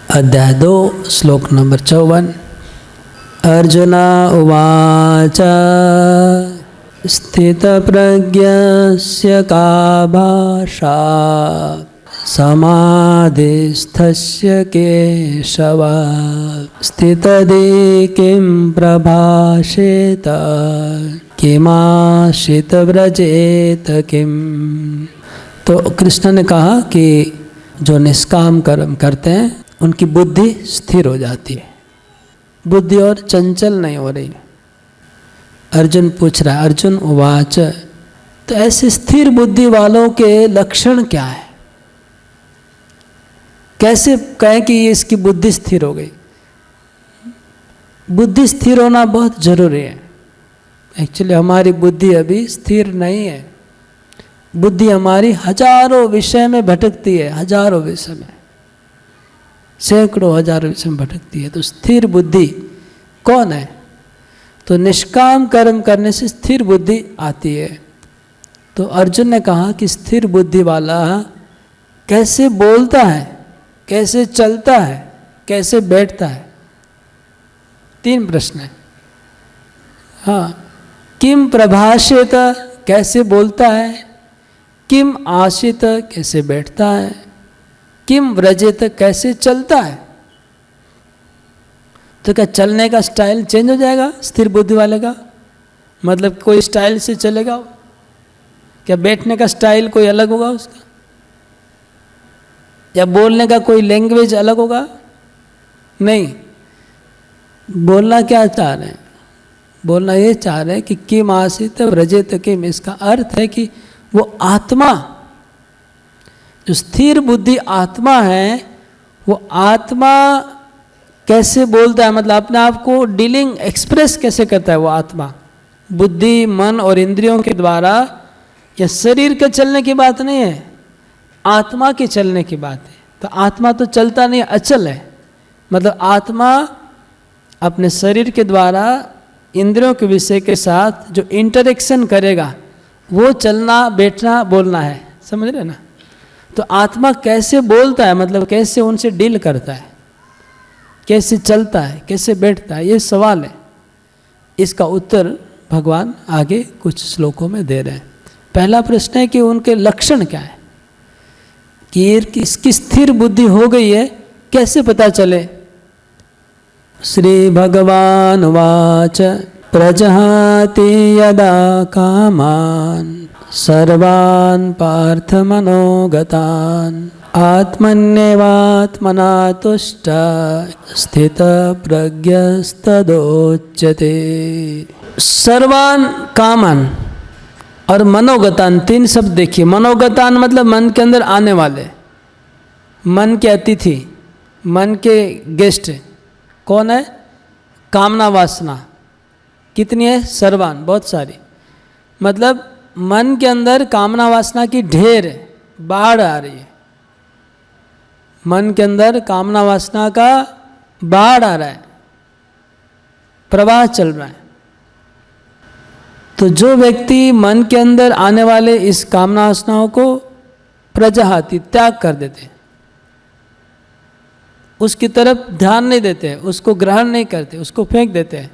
अध्याय 2 श्लोक नंबर 54। अर्जुन उवाच स्थितप्रज्ञस्य का भाषा समाधिस्थस्य केशव स्थितधि किं प्रभाषेत किमाशित व्रजेत किम। तो कृष्ण ने कहा कि जो निष्काम कर्म करते हैं उनकी बुद्धि स्थिर हो जाती है, बुद्धि और चंचल नहीं हो रही। अर्जुन पूछ रहा है, अर्जुन उवाच, तो ऐसे स्थिर बुद्धि वालों के लक्षण क्या है? कैसे कहें कि इसकी बुद्धि स्थिर हो गई? बुद्धि स्थिर होना बहुत जरूरी है। एक्चुअली हमारी बुद्धि अभी स्थिर नहीं है। बुद्धि हमारी हजारों विषय में भटकती है, हजारों विषय में, सैकड़ों हजारों विषय में भटकती है। तो स्थिर बुद्धि कौन है? तो निष्काम कर्म करने से स्थिर बुद्धि आती है। तो अर्जुन ने कहा कि स्थिर बुद्धि वाला कैसे बोलता है, कैसे चलता है, कैसे बैठता है? 3 प्रश्न है। हाँ, किम प्रभाषेत, कैसे बोलता है? किम आशित, कैसे बैठता है? किम व्रजेत, कैसे चलता है? तो क्या चलने का स्टाइल चेंज हो जाएगा स्थिर बुद्धि वाले का? मतलब कोई स्टाइल से चलेगा? क्या बैठने का स्टाइल कोई अलग होगा उसका? या बोलने का कोई लैंग्वेज अलग होगा? नहीं। बोलना क्या चाह रहे हैं? बोलना ये चाह रहे हैं कि किम आशित व्रजेत किम। इसका अर्थ है कि वो आत्मा, जो स्थिर बुद्धि आत्मा है, वो आत्मा कैसे बोलता है, मतलब अपने आप को डीलिंग एक्सप्रेस कैसे करता है वो आत्मा, बुद्धि मन और इंद्रियों के द्वारा। या शरीर के चलने की बात नहीं है, आत्मा के चलने की बात है। तो आत्मा तो चलता नहीं, अचल है। मतलब आत्मा अपने शरीर के द्वारा इंद्रियों के विषय के साथ जो इंटरेक्शन करेगा वो चलना बैठना बोलना है, समझ रहे ना? तो आत्मा कैसे बोलता है, मतलब कैसे उनसे डील करता है, कैसे चलता है, कैसे बैठता है, ये सवाल है। इसका उत्तर भगवान आगे कुछ श्लोकों में दे रहे हैं। पहला प्रश्न है कि उनके लक्षण क्या है, कि इसकी स्थिर बुद्धि हो गई है, कैसे पता चले? श्री भगवान वाच प्रजहाति यदा कामान सर्वान् पार्थ मनोगतान् आत्मन्येवात्मना तुष्ट स्थित प्रज्ञस्तदोच्यते। सर्वान् कामान और मनोगतान, 3 शब्द देखिए। मनोगतान मतलब मन के अंदर आने वाले, मन के अतिथि, मन के गेस्ट। कौन है? कामना वासना। कितनी है? सर्वान, बहुत सारी। मतलब मन के अंदर कामना वासना की ढेर है, बाढ़ आ रही है। मन के अंदर कामना वासना का बाढ़ आ रहा है, प्रवाह चल रहा है। तो जो व्यक्ति मन के अंदर आने वाले इस कामना वासनाओं को प्रजहाति, त्याग कर देते, उसकी तरफ ध्यान नहीं देते, उसको ग्रहण नहीं करते, उसको फेंक देते हैं,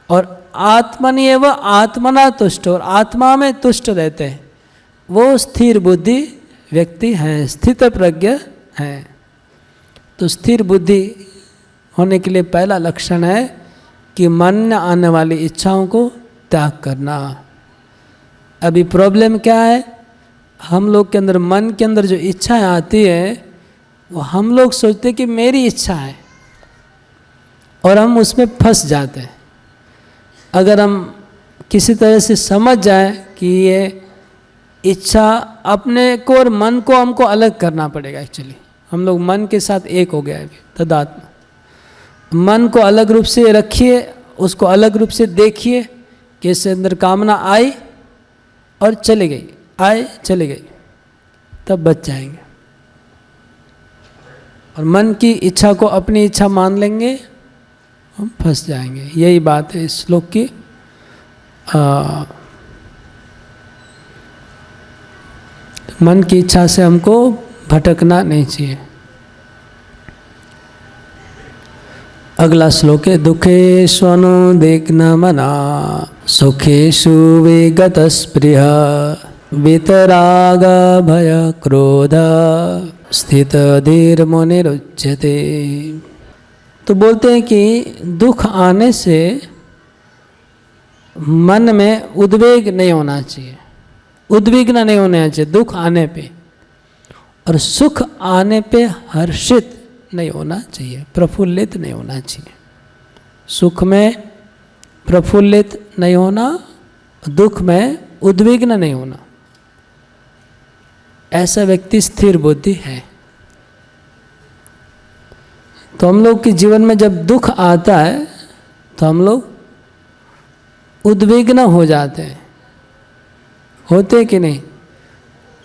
और आत्मनि व आत्मना तुष्ट, और आत्मा में तुष्ट रहते हैं, वो स्थिर बुद्धि व्यक्ति हैं, स्थित प्रज्ञ हैं। तो स्थिर बुद्धि होने के लिए पहला लक्षण है कि मन में आने वाली इच्छाओं को त्याग करना। अभी प्रॉब्लम क्या है? हम लोग के अंदर, मन के अंदर जो इच्छाएं आती है, वो हम लोग सोचते हैं कि मेरी इच्छा है, और हम उसमें फंस जाते हैं। अगर हम किसी तरह से समझ जाए कि ये इच्छा अपने को और मन को हमको अलग करना पड़ेगा। एक्चुअली हम लोग मन के साथ एक हो गया है, तदात्मा। मन को अलग रूप से रखिए, उसको अलग रूप से देखिए कि इससे अंदर कामना आई और चली गई, आए चली गई, तब बच जाएंगे। और मन की इच्छा को अपनी इच्छा मान लेंगे, हम फंस जाएंगे। यही बात है इस श्लोक की। मन की इच्छा से हमको भटकना नहीं चाहिए। अगला श्लोक है, दुखेष्वनुद्विग्न मना सुखेषु विगत स्पृह वितराग भय क्रोध स्थित धीर मुनिरुच्यते। तो बोलते हैं कि दुख आने से मन में उद्वेग नहीं होना चाहिए, उद्विग्न नहीं होना चाहिए दुख आने पे, और सुख आने पे हर्षित नहीं होना चाहिए, प्रफुल्लित नहीं होना चाहिए। सुख में प्रफुल्लित नहीं होना, दुख में उद्विग्न नहीं होना, ऐसा व्यक्ति स्थिर बुद्धि है। तो हम लोग के जीवन में जब दुख आता है तो हम लोग उद्विग्न हो जाते हैं, होते कि नहीं?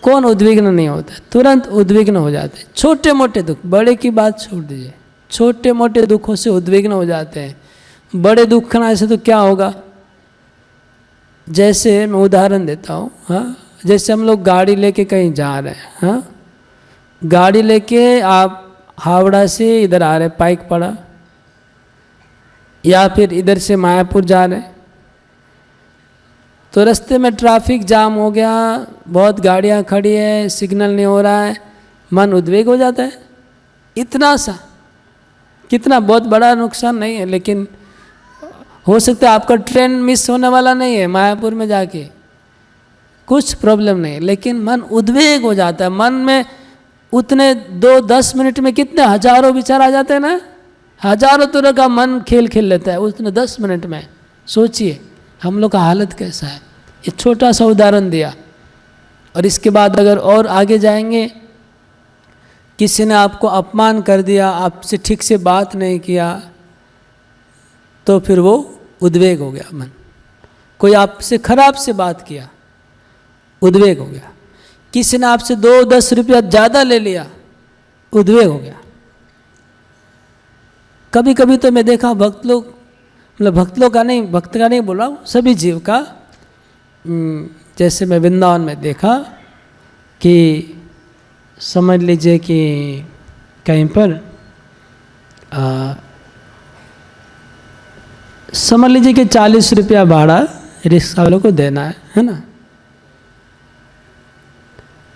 कौन उद्विग्न नहीं होता? तुरंत उद्विग्न हो जाते हैं। छोटे मोटे दुख, बड़े की बात छोड़ दीजिए, छोटे मोटे दुखों से उद्विग्न हो जाते हैं। बड़े दुख आने से तो क्या होगा? जैसे मैं उदाहरण देता हूँ, हाँ, जैसे हम लोग गाड़ी लेके कहीं जा रहे हैं, हाँ, गाड़ी लेके आप हावड़ा से इधर आ रहे, पाइक पड़ा, या फिर इधर से मायापुर जा रहे, तो रास्ते में ट्रैफिक जाम हो गया, बहुत गाड़ियाँ खड़ी है, सिग्नल नहीं हो रहा है, मन उद्वेग हो जाता है। इतना सा, कितना बहुत बड़ा नुकसान नहीं है, लेकिन हो सकता है आपका ट्रेन मिस होने वाला नहीं है मायापुर में जाके, कुछ प्रॉब्लम नहीं, लेकिन मन उद्वेग हो जाता है। मन में उतने 2-10 मिनट में कितने हजारों विचार आ जाते हैं ना, हजारों तरह का मन खेल खेल लेता है उतने 10 मिनट में। सोचिए हम लोग का हालत कैसा है। ये छोटा सा उदाहरण दिया, और इसके बाद अगर और आगे जाएंगे, किसी ने आपको अपमान कर दिया, आपसे ठीक से बात नहीं किया, तो फिर वो उद्वेग हो गया मन। कोई आपसे खराब से बात किया, उद्वेग हो गया। किसी ने आपसे 2-10 रुपया ज़्यादा ले लिया, उद्वेग हो गया। कभी कभी तो मैं देखा भक्त लोग, मतलब भक्त लोग का नहीं, भक्त का नहीं बोल रहा हूँ, सभी जीव का, जैसे मैं वृंदावन में देखा कि समझ लीजिए कि कहीं पर समझ लीजिए कि 40 रुपया भाड़ा रिक्शा वालों को देना है ना,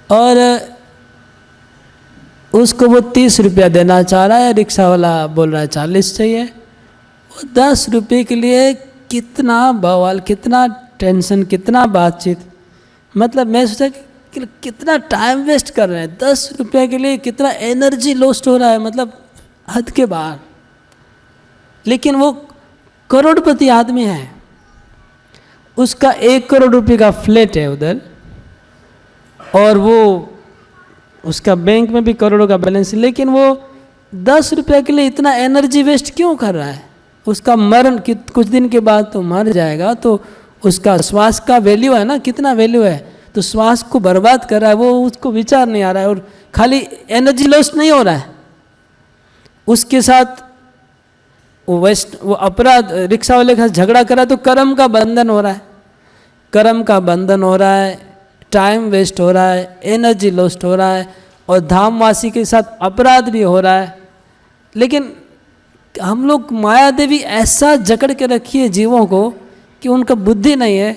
और उसको वो 30 रुपया देना चाह रहा है, रिक्शा वाला बोल रहा है 40 चाहिए। वो 10 रुपये के लिए कितना बवाल, कितना टेंशन, कितना बातचीत, मतलब मैं सोचा कि कितना टाइम वेस्ट कर रहे हैं 10 रुपये के लिए, कितना एनर्जी लॉस्ट हो रहा है, मतलब हद के बाहर। लेकिन वो करोड़पति आदमी है, उसका 1 करोड़ रुपये का फ्लैट है उधर, और वो उसका बैंक में भी करोड़ों का बैलेंस है, लेकिन वो 10 रुपये के लिए इतना एनर्जी वेस्ट क्यों कर रहा है? उसका मरण कुछ दिन के बाद तो मर जाएगा, तो उसका श्वास का वैल्यू है ना, कितना वैल्यू है, तो श्वास को बर्बाद कर रहा है वो, उसको विचार नहीं आ रहा है, और खाली एनर्जी लॉस नहीं हो रहा है, उसके साथ वो अपराध रिक्शा वाले के साथ झगड़ा करा, तो कर्म का बंधन हो रहा है, कर्म का बंधन हो रहा है, टाइम वेस्ट हो रहा है, एनर्जी लॉस्ट हो रहा है, और धामवासी के साथ अपराध भी हो रहा है। लेकिन हम लोग माया देवी ऐसा जकड़ के रखी है जीवों को कि उनका बुद्धि नहीं है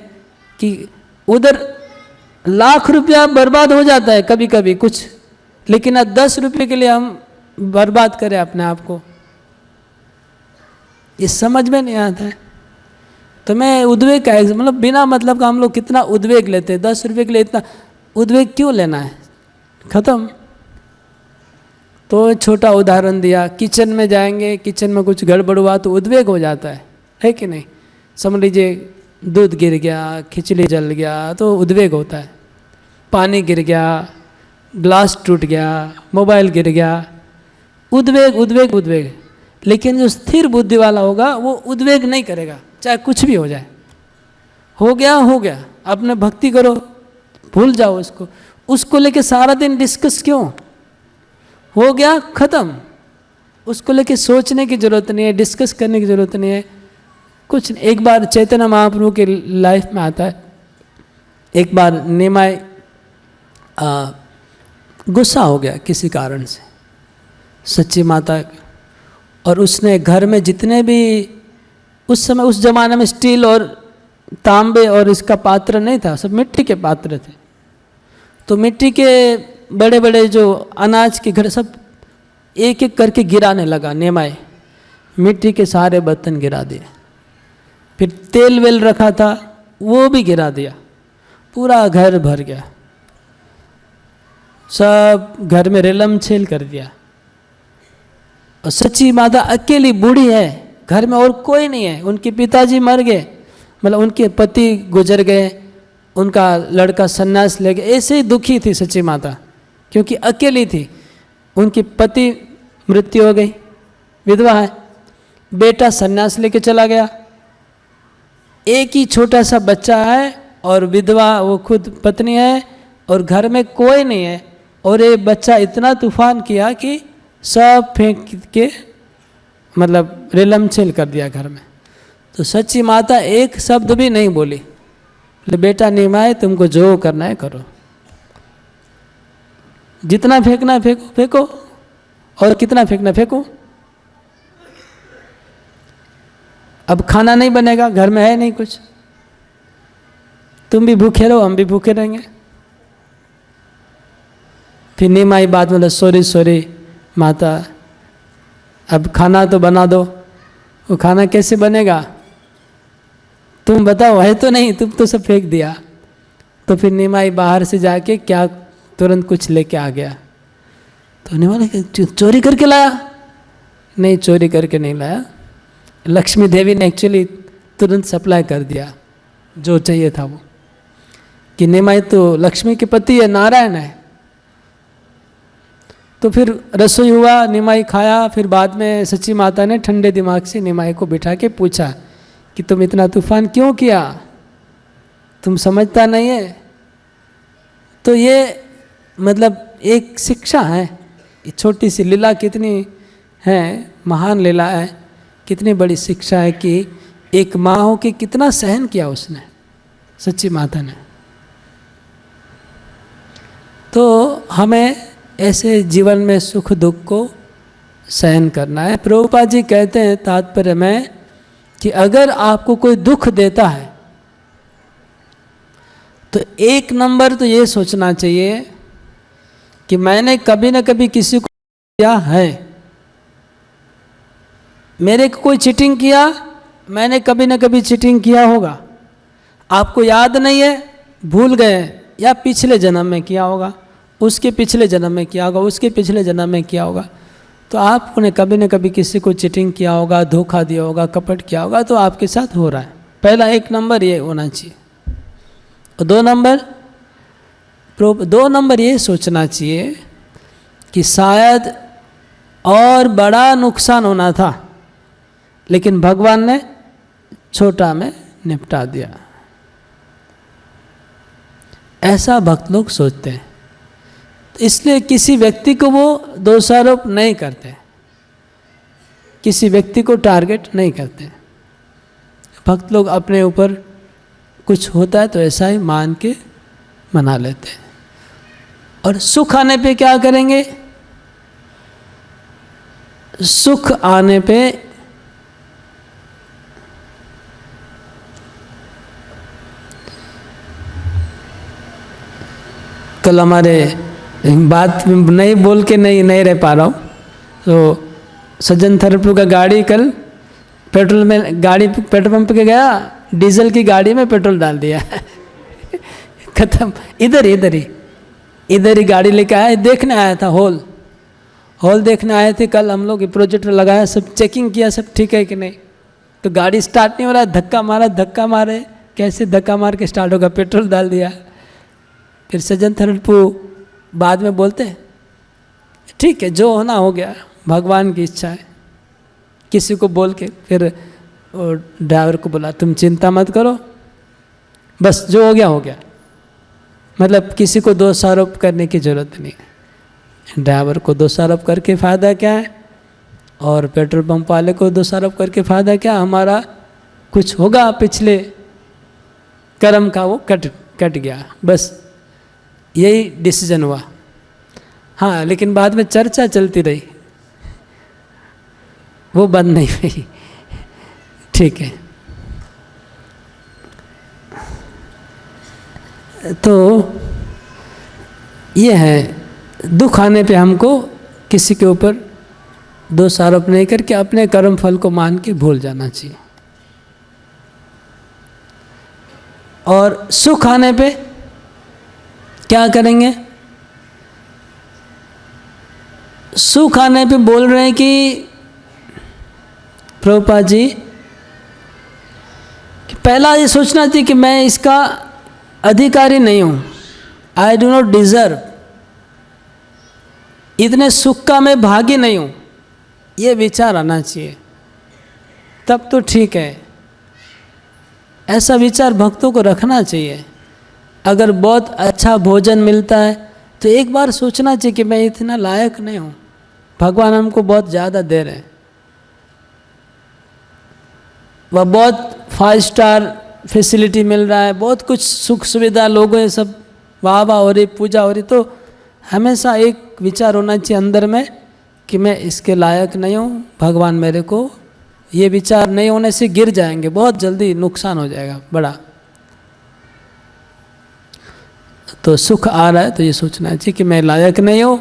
कि उधर लाख रुपया बर्बाद हो जाता है कभी कभी कुछ, लेकिन अब 10 रुपये के लिए हम बर्बाद करें अपने आप को, ये समझ में नहीं आता है। तो मैं उद्वेग का मतलब बिना मतलब का हम लोग कितना उद्वेग लेते हैं, 10 रुपये के लिए इतना उद्वेग क्यों लेना है, खत्म। तो छोटा उदाहरण दिया, किचन में जाएंगे, किचन में कुछ गड़बड़ हुआ तो उद्वेग हो जाता है कि नहीं? समझ लीजिए दूध गिर गया, खिचड़ी जल गया तो उद्वेग होता है, पानी गिर गया, ग्लास टूट गया, मोबाइल गिर गया, उद्वेग उद्वेग उद्वेग। लेकिन जो स्थिर बुद्धि वाला होगा वो उद्वेग नहीं करेगा, चाहे कुछ भी हो जाए, हो गया, अपने भक्ति करो, भूल जाओ उसको लेके सारा दिन डिस्कस क्यों, हो गया खत्म, उसको लेके सोचने की ज़रूरत नहीं है, डिस्कस करने की ज़रूरत नहीं है कुछ। एक बार चैतन्य महाप्रभु के लाइफ में आता है, एक बार निमाय गुस्सा हो गया किसी कारण से, सच्ची माता और उसने घर में जितने भी उस समय उस जमाने में स्टील और तांबे और इसका पात्र नहीं था, सब मिट्टी के पात्र थे। तो मिट्टी के बड़े बड़े जो अनाज के घर सब एक एक करके गिराने लगा निमाई, मिट्टी के सारे बर्तन गिरा दिए। फिर तेल वेल रखा था वो भी गिरा दिया, पूरा घर भर गया, सब घर में रेलम छेल कर दिया। और सच्ची माता अकेली बूढ़ी है, घर में और कोई नहीं है। उनके पिताजी मर गए, मतलब उनके पति गुजर गए, उनका लड़का सन्यास ले गए, ऐसे ही दुखी थी सच्ची माता, क्योंकि अकेली थी। उनकी पति मृत्यु हो गई, विधवा है, बेटा सन्यास लेके चला गया, एक ही छोटा सा बच्चा है और विधवा वो खुद पत्नी है, और घर में कोई नहीं है। और ये बच्चा इतना तूफान किया कि सब फेंक के मतलब रेलमछेल कर दिया घर में। तो सच्ची माता एक शब्द भी नहीं बोली, बोले बेटा निमाय तुमको जो करना है करो, जितना फेंकना है फेंको फेंको, और कितना फेंकना फेंको। अब खाना नहीं बनेगा, घर में है नहीं कुछ, तुम भी भूखे रहो हम भी भूखे रहेंगे। फिर निमाई बात मतलब सॉरी माता, अब खाना तो बना दो। वो खाना कैसे बनेगा तुम बताओ, है तो नहीं, तुम तो सब फेंक दिया। तो फिर निमाई बाहर से जाके क्या तुरंत कुछ लेके आ गया। तो निमाई चोरी करके लाया? नहीं, चोरी करके नहीं लाया, लक्ष्मी देवी ने एक्चुअली तुरंत सप्लाई कर दिया जो चाहिए था वो, कि निमाई तो लक्ष्मी के पति है, नारायण है। तो फिर रसोई हुआ, निमाई खाया। फिर बाद में सच्ची माता ने ठंडे दिमाग से निमाई को बिठा के पूछा कि तुम इतना तूफान क्यों किया, तुम समझता नहीं है। तो ये मतलब एक शिक्षा है, छोटी सी लीला कितनी है, महान लीला है, कितनी बड़ी शिक्षा है कि एक माँ हो के कितना सहन किया उसने, सच्ची माता ने। तो हमें ऐसे जीवन में सुख दुख को सहन करना है। प्रभुपाद जी कहते हैं तात्पर्य में कि अगर आपको कोई दुख देता है तो एक नंबर तो ये सोचना चाहिए कि मैंने कभी ना कभी किसी को दिया है, मेरे को कोई चीटिंग किया, मैंने कभी ना कभी चीटिंग किया होगा, आपको याद नहीं है, भूल गए, या पिछले जन्म में किया होगा, उसके पिछले जन्म में किया होगा, उसके पिछले जन्म में किया होगा। तो आपने कभी न कभी किसी को चीटिंग किया होगा, धोखा दिया होगा, कपट किया होगा, तो आपके साथ हो रहा है। पहला एक नंबर ये होना चाहिए। और दो नंबर ये सोचना चाहिए कि शायद और बड़ा नुकसान होना था, लेकिन भगवान ने छोटा में निपटा दिया। ऐसा भक्त लोग सोचते हैं, तो इसलिए किसी व्यक्ति को वो दोषारोप नहीं करते, किसी व्यक्ति को टारगेट नहीं करते। भक्त लोग अपने ऊपर कुछ होता है तो ऐसा ही मान के मना लेते हैं। और सुख आने पे क्या करेंगे? सुख आने पे कल हमारे बात नहीं बोल के नहीं रह पा रहा हूँ। तो सज्जन थरपू का गाड़ी कल पेट्रोल में, गाड़ी पेट्रोल पंप के गया, डीजल की गाड़ी में पेट्रोल डाल दिया खत्म। इधर ही गाड़ी लेके आया, देखने आया था, हॉल देखने आए थे कल हम लोग। प्रोजेक्टर लगाया, सब चेकिंग किया, सब ठीक है कि नहीं। तो गाड़ी स्टार्ट नहीं हो रहा, धक्का मारे, कैसे धक्का मार के स्टार्ट होगा, पेट्रोल डाल दिया। फिर सज्जन थरपू बाद में बोलते हैं ठीक है जो होना हो गया, भगवान की इच्छा है। किसी को बोल के फिर ड्राइवर को बोला तुम चिंता मत करो, बस जो हो गया। मतलब किसी को दोषारोप करने की ज़रूरत नहीं है। ड्राइवर को दोषारोप करके फ़ायदा क्या है, और पेट्रोल पंप वाले को दोषारोप करके फ़ायदा क्या? हमारा कुछ होगा पिछले कर्म का वो कट गया, बस यही डिसीजन हुआ। हाँ, लेकिन बाद में चर्चा चलती रही। वो बंद नहीं हुई। ठीक है, तो ये है, दुख आने पे हमको किसी के ऊपर दोष आरोप नहीं करके अपने कर्म फल को मान के भूल जाना चाहिए। और सुख आने पे क्या करेंगे? सुख आने पे बोल रहे हैं कि प्रभुपाद जी कि पहला ये सोचना चाहिए कि मैं इसका अधिकारी नहीं हूँ, आई डू नॉट डिजर्व, इतने सुख का मैं भागी नहीं हूँ, ये विचार आना चाहिए, तब तो ठीक है। ऐसा विचार भक्तों को रखना चाहिए। अगर बहुत अच्छा भोजन मिलता है तो एक बार सोचना चाहिए कि मैं इतना लायक नहीं हूँ, भगवान हमको बहुत ज़्यादा दे रहे हैं। वह बहुत 5 स्टार फैसिलिटी मिल रहा है, बहुत कुछ सुख सुविधा, लोगों ये सब वाह वाह हो रही, पूजा हो रही, तो हमेशा एक विचार होना चाहिए अंदर में कि मैं इसके लायक नहीं हूँ, भगवान मेरे को, ये विचार नहीं होने से गिर जाएंगे, बहुत जल्दी नुकसान हो जाएगा बड़ा। तो सुख आ रहा है तो ये सोचना चाहिए कि मैं लायक नहीं हूँ,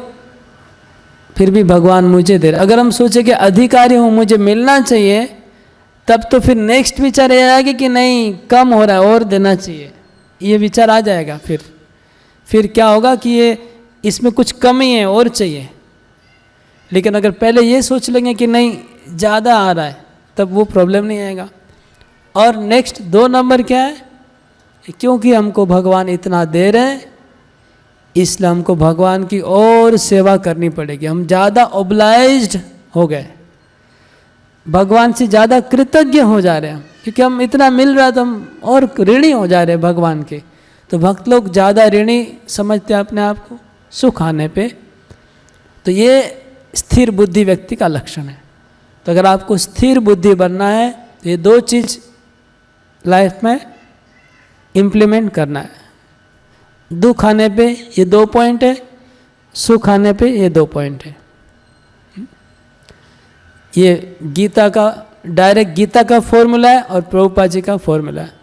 फिर भी भगवान मुझे दे रहा। अगर हम सोचे कि अधिकारी हूँ, मुझे मिलना चाहिए, तब तो फिर नेक्स्ट विचार ये आएगा कि नहीं कम हो रहा है और देना चाहिए, ये विचार आ जाएगा। फिर क्या होगा कि ये इसमें कुछ कमी है और चाहिए। लेकिन अगर पहले ये सोच लेंगे कि नहीं ज़्यादा आ रहा है, तब वो प्रॉब्लम नहीं आएगा। और नेक्स्ट 2 नंबर क्या है? क्योंकि हमको भगवान इतना दे रहे हैं, इसलिए हमको भगवान की और सेवा करनी पड़ेगी। हम ज़्यादा ओब्लाइज्ड हो गए, भगवान से ज़्यादा कृतज्ञ हो जा रहे हैं, क्योंकि हम इतना मिल रहा है तो हम और ऋणी हो जा रहे हैं भगवान के। तो भक्त लोग ज़्यादा ऋणी समझते हैं अपने आप को सुख आने पे। तो ये स्थिर बुद्धि व्यक्ति का लक्षण है। तो अगर आपको स्थिर बुद्धि बनना है तो ये 2 चीज़ लाइफ में इम्प्लीमेंट करना है। दुख आने पे ये 2 पॉइंट है, सुख आने पे ये 2 पॉइंट है। ये गीता का डायरेक्ट गीता का फॉर्मूला है और प्रभुपाद जी का फॉर्मूला है।